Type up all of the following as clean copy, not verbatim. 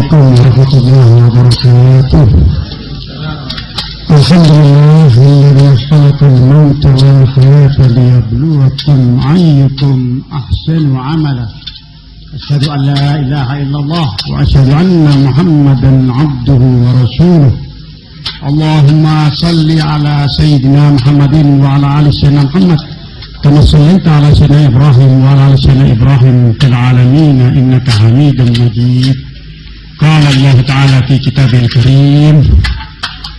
Assalamualaikum warahmatullahi wabarakatuh. Alhamdulillah alladzi khalaqal mauta wal hayata liyabluwakum ayyukum ahsanu amala. Asyhadu an la ilaha illallah wa asyhadu anna Muhammadan abduhu wa rasuluh. Allahumma salli ala sayyidina Muhammadin wa ala ali sayyidina Muhammad kama shallaita ala sayyidina Ibrahim wa ala ali sayyidina Ibrahim fil alamin innaka Hamidum Majid. Qala Allah ta'ala fi kitabil karim,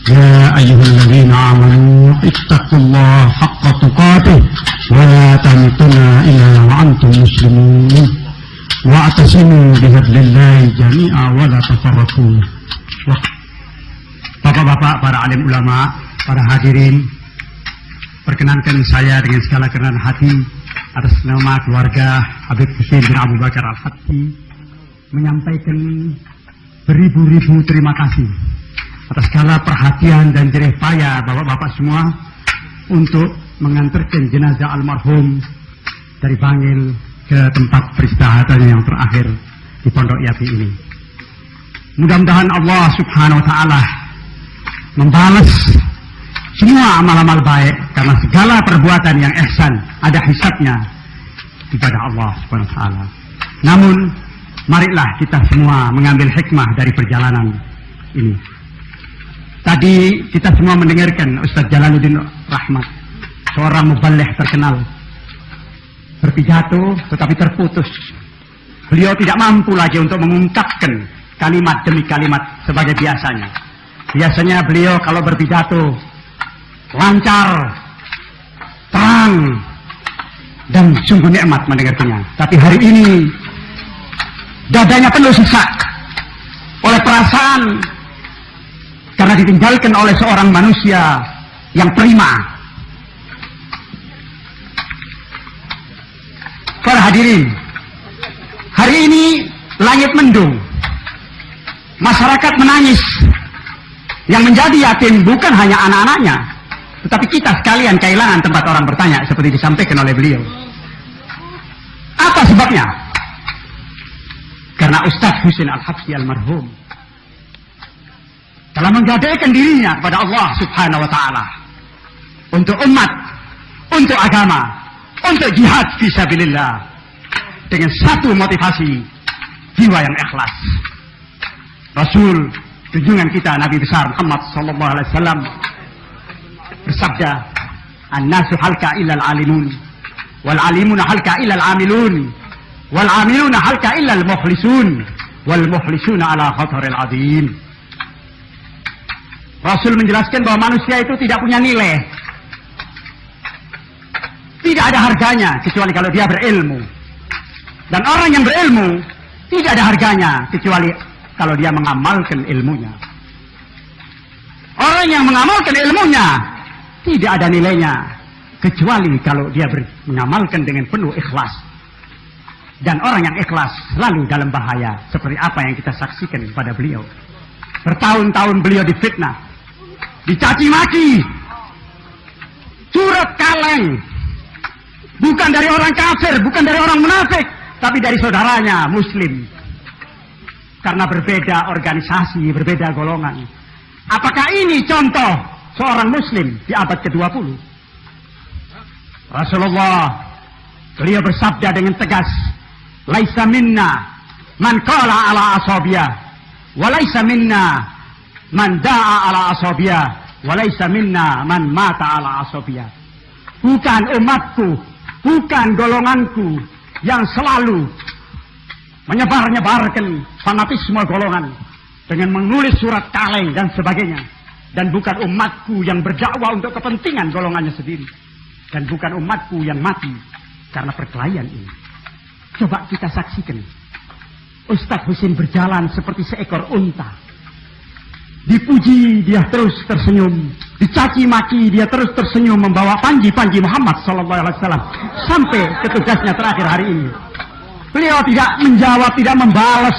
ya ayyuhalladzina amanu ittaqullaha haqqa tuqatih wa la tamutunna illa wa antum muslimun wa'tasimu bihablillahi jami'a wa la tafarraqu. Bapak-bapak, para alim ulama, para hadirin, perkenankan saya dengan segala kerendahan hati atas nama keluarga Habib Husain bin Abu Bakar Al-Habsyi menyampaikan beribu-ribu terima kasih atas segala perhatian dan jerih payah bapak-bapak semua untuk mengantarkan jenazah almarhum dari Bangil ke tempat peristihatannya yang terakhir di Pondok Yati ini. Mudah-mudahan Allah Subhanahu wa Ta'ala membalas semua amal-amal baik, karena segala perbuatan yang ihsan ada hisabnya kepada Allah Subhanahu wa Ta'ala. Namun marilah kita semua mengambil hikmah dari perjalanan ini. Tadi kita semua mendengarkan Ustaz Jalaluddin Rahmat, seorang muballigh terkenal, berpidato tetapi terputus. Beliau tidak mampu lagi untuk mengungkapkan kalimat demi kalimat sebagai biasanya. Biasanya beliau kalau berpidato lancar, terang, dan sungguh nikmat mendengarkannya. Tapi hari ini dadanya penuh sesak oleh perasaan karena ditinggalkan oleh seorang manusia yang prima. Para hadirin, hari ini langit mendung, masyarakat menangis. Yang menjadi yatim bukan hanya anak-anaknya, tetapi kita sekalian kehilangan tempat orang bertanya seperti disampaikan oleh beliau. Apa sebabnya? Karena Ustaz Husain Al-Habsyi almarhum telah menggadaikan dirinya kepada Allah Subhanahu wa Ta'ala untuk umat, untuk agama, untuk jihad fisabilillah dengan satu motivasi, jiwa yang ikhlas. Rasul junjungan kita Nabi besar Muhammad sallallahu alaihi wasallam bersabda, "An-nasu halka illal alimun wal alimuna halka illal amilun wal amiluna halka illal mukhlisun wal mukhlisuna ala khataril azim." Rasul menjelaskan bahwa manusia itu tidak punya nilai, tidak ada harganya kecuali kalau dia berilmu, dan orang yang berilmu tidak ada harganya kecuali kalau dia mengamalkan ilmunya. Orang yang mengamalkan ilmunya tidak ada nilainya kecuali kalau dia mengamalkan dengan penuh ikhlas. Dan orang yang ikhlas selalu dalam bahaya, seperti apa yang kita saksikan pada beliau. Bertahun-tahun beliau difitnah, dicaci maki, curhat kaleng, bukan dari orang kafir, bukan dari orang munafik, tapi dari saudaranya muslim. Karena berbeda organisasi, berbeda golongan. Apakah ini contoh seorang muslim di abad ke-20? Rasulullah beliau bersabda dengan tegas, "Laisa minna man qala ala asabiyah, wa laisa minna man da'a ala asabiyah, wa laisa minna man mata ala asabiyah." Bukan umatku, bukan golonganku yang selalu menyebar-nyebarkan fanatisme golongan dengan menulis surat kaleng dan sebagainya, dan bukan umatku yang berdakwah untuk kepentingan golongannya sendiri, dan bukan umatku yang mati karena perkelahian ini. Coba kita saksikan Ustaz Husain berjalan seperti seekor unta, dipuji dia terus tersenyum, dicaci maki dia terus tersenyum, membawa panji-panji Muhammad SAW sampai ke tugasnya terakhir hari ini. Beliau tidak menjawab, tidak membalas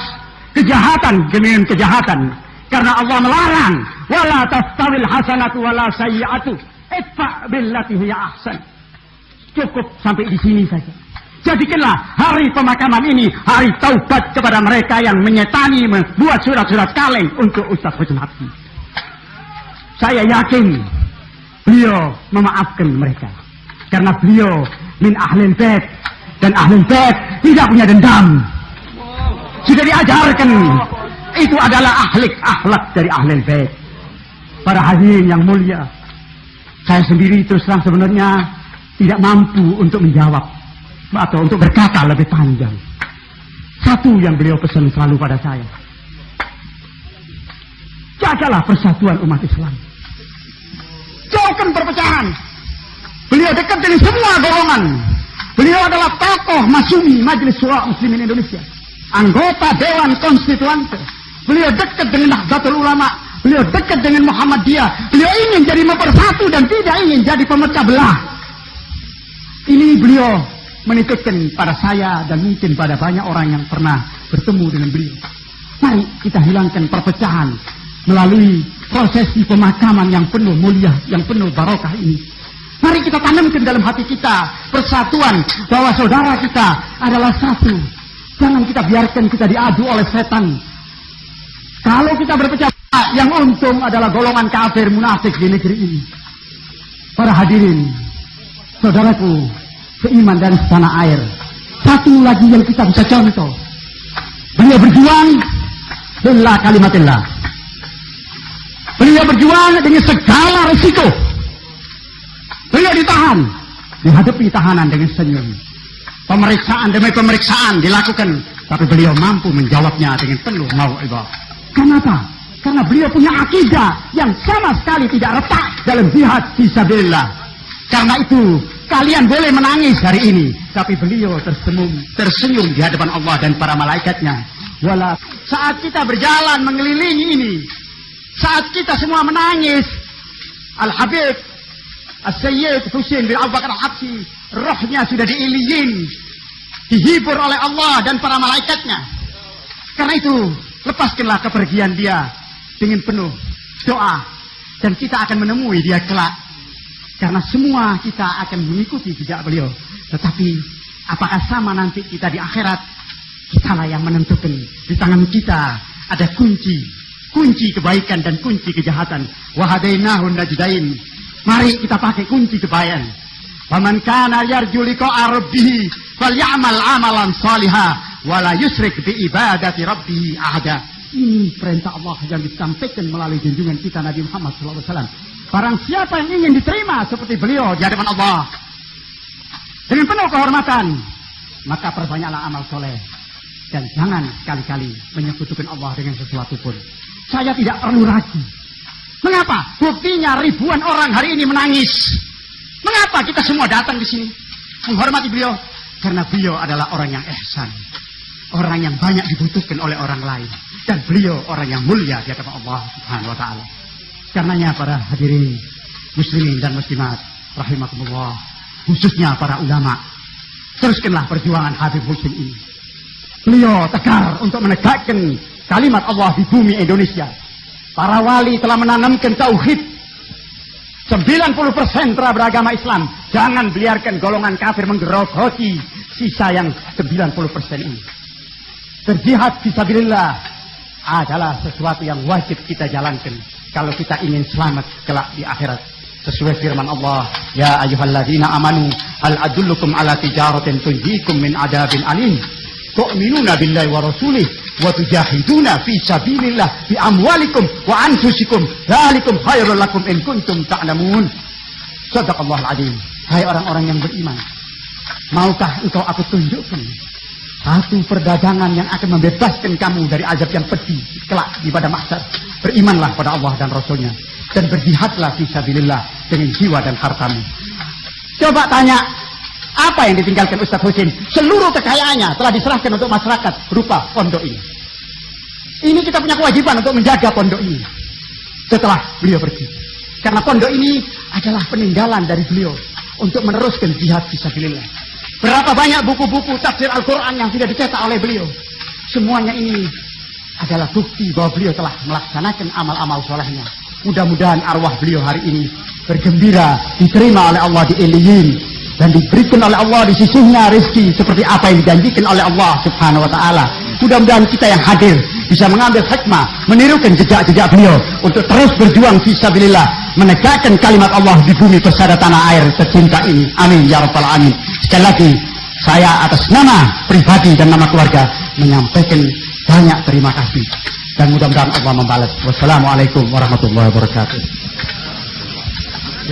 kejahatan dengan kejahatan, karena Allah melarang, wala tastawil hasanatu wala sayyi'atu idfa' billati hiya ahsan. Cukup sampai di sini saja. Jadikanlah hari pemakaman ini hari taubat kepada mereka yang menyetani membuat surat-surat kaleng untuk Ustaz Husin Habsyi. Saya yakin beliau memaafkan mereka. Karena beliau min ahlil bait. Dan ahlul bait tidak punya dendam. Sudah diajarkan. Itu adalah akhlak dari ahlul bait. Para hadirin yang mulia, saya sendiri terus terang sebenarnya tidak mampu untuk menjawab atau untuk berkata lebih panjang. Satu yang beliau pesan selalu pada saya, jagalah persatuan umat Islam, jauhkan perpecahan. Beliau dekat dengan semua golongan. Beliau adalah tokoh Masumi Majelis Syura Muslimin Indonesia, anggota Dewan Konstituante. Beliau dekat dengan Nahdlatul Ulama. Beliau dekat dengan Muhammadiyah. Beliau ingin jadi mempersatu dan tidak ingin jadi pemecah belah. Ini beliau menitipkan pada saya dan mungkin pada banyak orang yang pernah bertemu dengan beliau. Mari kita hilangkan perpecahan melalui prosesi pemakaman yang penuh mulia, yang penuh barokah ini. Mari kita tanamkan dalam hati kita persatuan bahwa saudara kita adalah satu. Jangan kita biarkan kita diadu oleh setan. Kalau kita berpecah, yang untung adalah golongan kafir munafik di negeri ini. Para hadirin, saudaraku seiman dan setanah air, satu lagi yang kita bisa contoh, beliau berjuang lillah kalimatillah. Beliau berjuang dengan segala resiko. Beliau ditahan, dihadapi tahanan dengan senyum. Pemeriksaan demi pemeriksaan dilakukan, tapi beliau mampu menjawabnya dengan penuh mau'izah. Kenapa? Karena beliau punya akidah yang sama sekali tidak retak dalam jihad fisabilillah. Karena itu kalian boleh menangis hari ini, tapi beliau tersenyum di hadapan Allah dan para malaikatnya. Wala saat kita berjalan mengelilingi ini, saat kita semua menangis, Al-Habib As-Sayyid Husin bin Abu Bakar Al-Habsyi rohnya sudah diiliyin, dihibur oleh Allah dan para malaikatnya. Karena itu lepaskanlah kepergian dia dengan penuh doa, dan kita akan menemui dia kelak. Karena semua kita akan mengikuti jejak beliau. Tetapi apakah sama nanti kita di akhirat? Kitalah yang menentukan. Di tangan kita ada kunci kebaikan dan kunci kejahatan. Wa hadainahun najdain. Mari kita pakai kunci kebaikan. Faman kana yarju liqa'a rabbih falyamal amalan salihah wa la yusyrik bi ibadati rabbih ahada. Ini perintah Allah yang disampaikan melalui junjungan kita Nabi Muhammad SAW. Barang siapa yang ingin diterima seperti beliau di hadapan Allah dengan penuh kehormatan, maka perbanyaklah amal soleh dan jangan sekali-kali menyekutukan Allah dengan sesuatu pun. Saya tidak perlu ragu. Mengapa? Buktinya ribuan orang hari ini menangis. Mengapa kita semua datang di sini menghormati beliau? Karena beliau adalah orang yang ihsan, orang yang banyak dibutuhkan oleh orang lain, dan beliau orang yang mulia di hadapan Allah Subhanahu wa taala. Karenanya para hadirin muslimin dan muslimat rahimakumullah, khususnya para ulama, teruskanlah perjuangan Habib Husin ini. Beliau tegar untuk menegakkan kalimat Allah di bumi Indonesia. Para wali telah menanamkan tauhid. 90% telah beragama Islam. Jangan biarkan golongan kafir menggerogoti sisa yang 90% ini. Berjihad fisabilillah adalah sesuatu yang wajib kita jalankan kalau kita ingin selamat kelak di akhirat. Sesuai firman Allah, ya ayyuhalladzina amanu hal adullukum ala tijaratin tunjikum min adabin alim tu'minuna billahi wa rasulih wa tujahiduna fi sabilillah bi amwalikum wa anfusikum dzalikum khairul lakum in kuntum ta'lamun. Shadaqallahul azim. Hai orang-orang yang beriman, maukah engkau aku tunjukkan satu perdagangan yang akan membebaskan kamu dari azab yang pedih kelak di pada mahsyar? Berimanlah pada Allah dan Rasulnya, dan berjihadlah fisabilillah dengan jiwa dan hartamu. Coba tanya, apa yang ditinggalkan Ustaz Husin? Seluruh kekayaannya telah diserahkan untuk masyarakat berupa pondok ini. Ini kita punya kewajiban untuk menjaga pondok ini setelah beliau pergi. Karena pondok ini adalah peninggalan dari beliau untuk meneruskan jihad fisabilillah. Berapa banyak buku-buku tafsir Al-Quran yang tidak dicetak oleh beliau? Semuanya ini adalah bukti bahwa beliau telah melaksanakan amal-amal solehnya. Mudah-mudahan arwah beliau hari ini bergembira, diterima oleh Allah di Iliyin. dan diberikan oleh Allah di sisinya rezeki seperti apa yang dijanjikan oleh Allah Subhanahu wa taala. Mudah-mudahan kita yang hadir bisa mengambil hikmah, menirukan jejak-jejak beliau untuk terus berjuang fisabilillah, menegakkan kalimat Allah di bumi persada tanah air tercinta ini. Amin ya rabbal alamin. Sekali lagi saya atas nama pribadi dan nama keluarga menyampaikan banyak terima kasih dan mudah-mudahan Allah membalas. Wassalamualaikum warahmatullahi wabarakatuh.